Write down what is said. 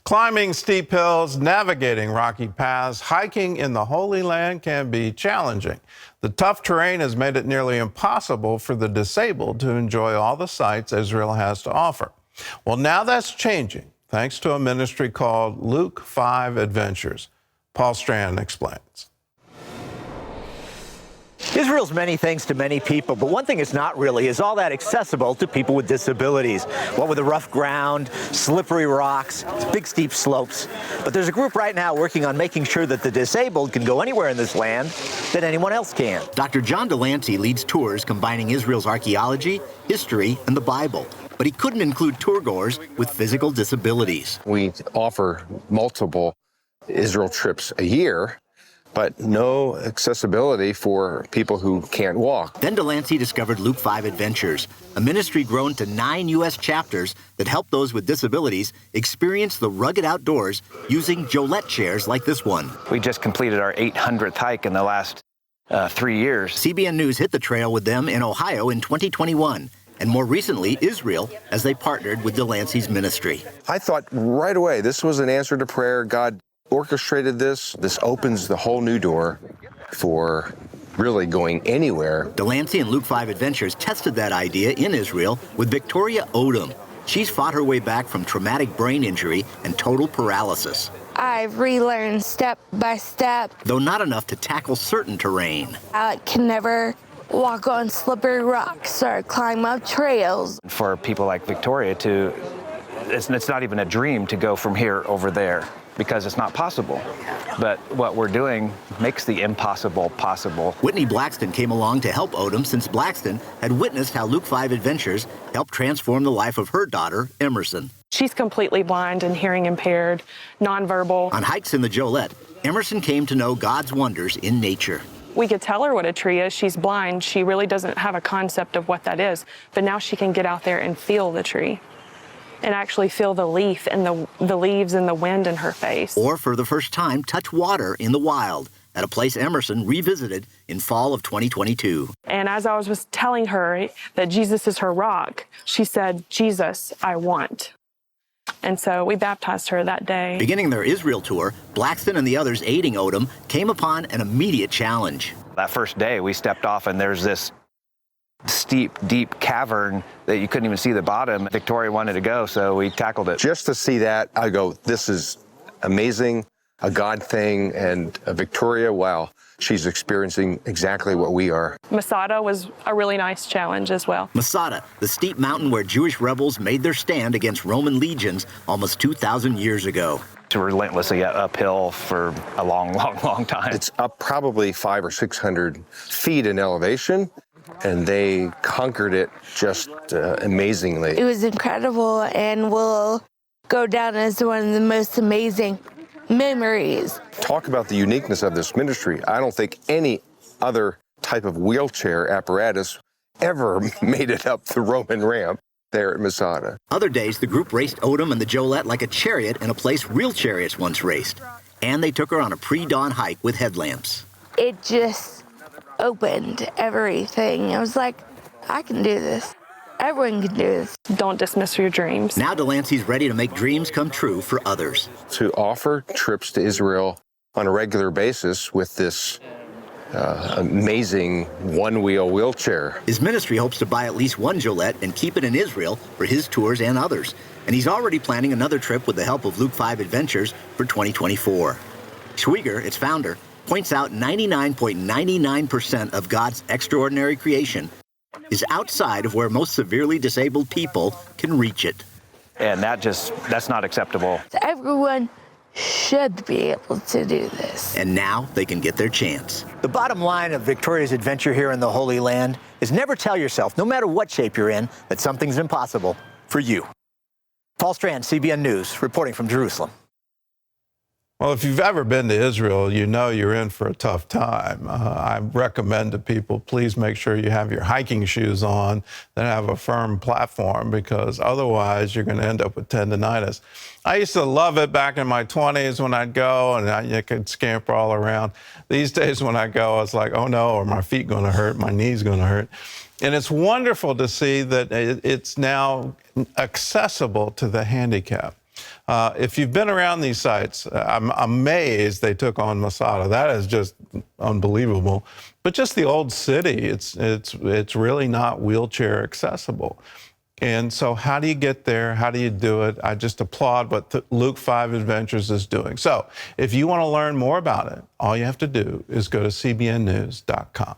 Climbing steep hills, navigating rocky paths, hiking in the Holy Land can be challenging. The tough terrain has made it nearly impossible for the disabled to enjoy all the sights Israel has to offer. Well, now that's changing, thanks to a ministry called Luke 5 Adventures. Paul Strand explains. Israel's many things to many people, but one thing it's not really is all that accessible to people with disabilities. What with the rough ground, slippery rocks, big steep slopes. But there's a group right now working on making sure that the disabled can go anywhere in this land that anyone else can. Dr. John Delancey leads tours combining Israel's archaeology, history, and the Bible. But he couldn't include tourgoers with physical disabilities. We offer multiple Israel trips a year, but no accessibility for people who can't walk. Then Delancey discovered Luke 5 Adventures, a ministry grown to 9 U.S. chapters that help those with disabilities experience the rugged outdoors using Jolette chairs like this one. We just completed our 800th hike in the last 3 years. CBN News hit the trail with them in Ohio in 2021. And more recently, Israel, as they partnered with Delancey's ministry. I thought right away, this was an answer to prayer. God orchestrated this. This opens the whole new door for really going anywhere. Delancey and Luke 5 Adventures tested that idea in Israel with Victoria Odom. She's fought her way back from traumatic brain injury and total paralysis. I've relearned step by step. Though not enough to tackle certain terrain. I can never walk on slippery rocks or climb up trails. For people like Victoria it's not even a dream to go from here over there, because it's not possible. But what we're doing makes the impossible possible. Whitney Blackston came along to help Odom since Blackston had witnessed how Luke 5 Adventures helped transform the life of her daughter, Emerson. She's completely blind and hearing impaired, nonverbal. On hikes in the Jolette, Emerson came to know God's wonders in nature. We could tell her what a tree is. She's blind. She really doesn't have a concept of what that is. But now she can get out there and feel the tree and actually feel the leaf and the leaves and the wind in her face. Or for the first time, touch water in the wild at a place Emerson revisited in fall of 2022. And as I was telling her that Jesus is her rock, she said, "Jesus, I want." And so we baptized her that day. Beginning their Israel tour, Blackston and the others aiding Odom came upon an immediate challenge. That first day we stepped off and there's this steep, deep cavern that you couldn't even see the bottom. Victoria wanted to go, so we tackled it. Just to see that, I go, this is amazing, a God thing, and Victoria, wow, she's experiencing exactly what we are. Masada was a really nice challenge as well. Masada, the steep mountain where Jewish rebels made their stand against Roman legions almost 2,000 years ago. It's relentlessly uphill for a long, long, long time. It's up probably 500 or 600 feet in elevation, and they conquered it just amazingly. It was incredible and will go down as one of the most amazing memories. Talk about the uniqueness of this ministry. I don't think any other type of wheelchair apparatus ever made it up the Roman ramp there at Masada. Other days, the group raced Odom and the Jolette like a chariot in a place real chariots once raced. And they took her on a pre-dawn hike with headlamps. It just opened everything. I was like, I can do this. Everyone can do this. Don't dismiss your dreams. Now Delancey's ready to make dreams come true for others. To offer trips to Israel on a regular basis with this amazing one-wheel wheelchair. His ministry hopes to buy at least one Jolette and keep it in Israel for his tours and others. And he's already planning another trip with the help of Luke 5 Adventures for 2024. Schwieger, its founder, points out 99.99% of God's extraordinary creation is outside of where most severely disabled people can reach it. And that's not acceptable. Everyone should be able to do this. And now they can get their chance. The bottom line of Victoria's adventure here in the Holy Land is never tell yourself, no matter what shape you're in, that something's impossible for you. Paul Strand, CBN News, reporting from Jerusalem. Well, if you've ever been to Israel, you know you're in for a tough time. I recommend to people, please make sure you have your hiking shoes on that have a firm platform, because otherwise you're going to end up with tendinitis. I used to love it back in my 20s when I'd go and I could scamper all around. These days when I go, it's like, oh no, are my feet going to hurt? My knee's going to hurt. And it's wonderful to see that it's now accessible to the handicapped. If you've been around these sites, I'm amazed they took on Masada. That is just unbelievable. But just the old city, it's really not wheelchair accessible. And so how do you get there? How do you do it? I just applaud what Luke 5 Adventures is doing. So if you want to learn more about it, all you have to do is go to cbnnews.com.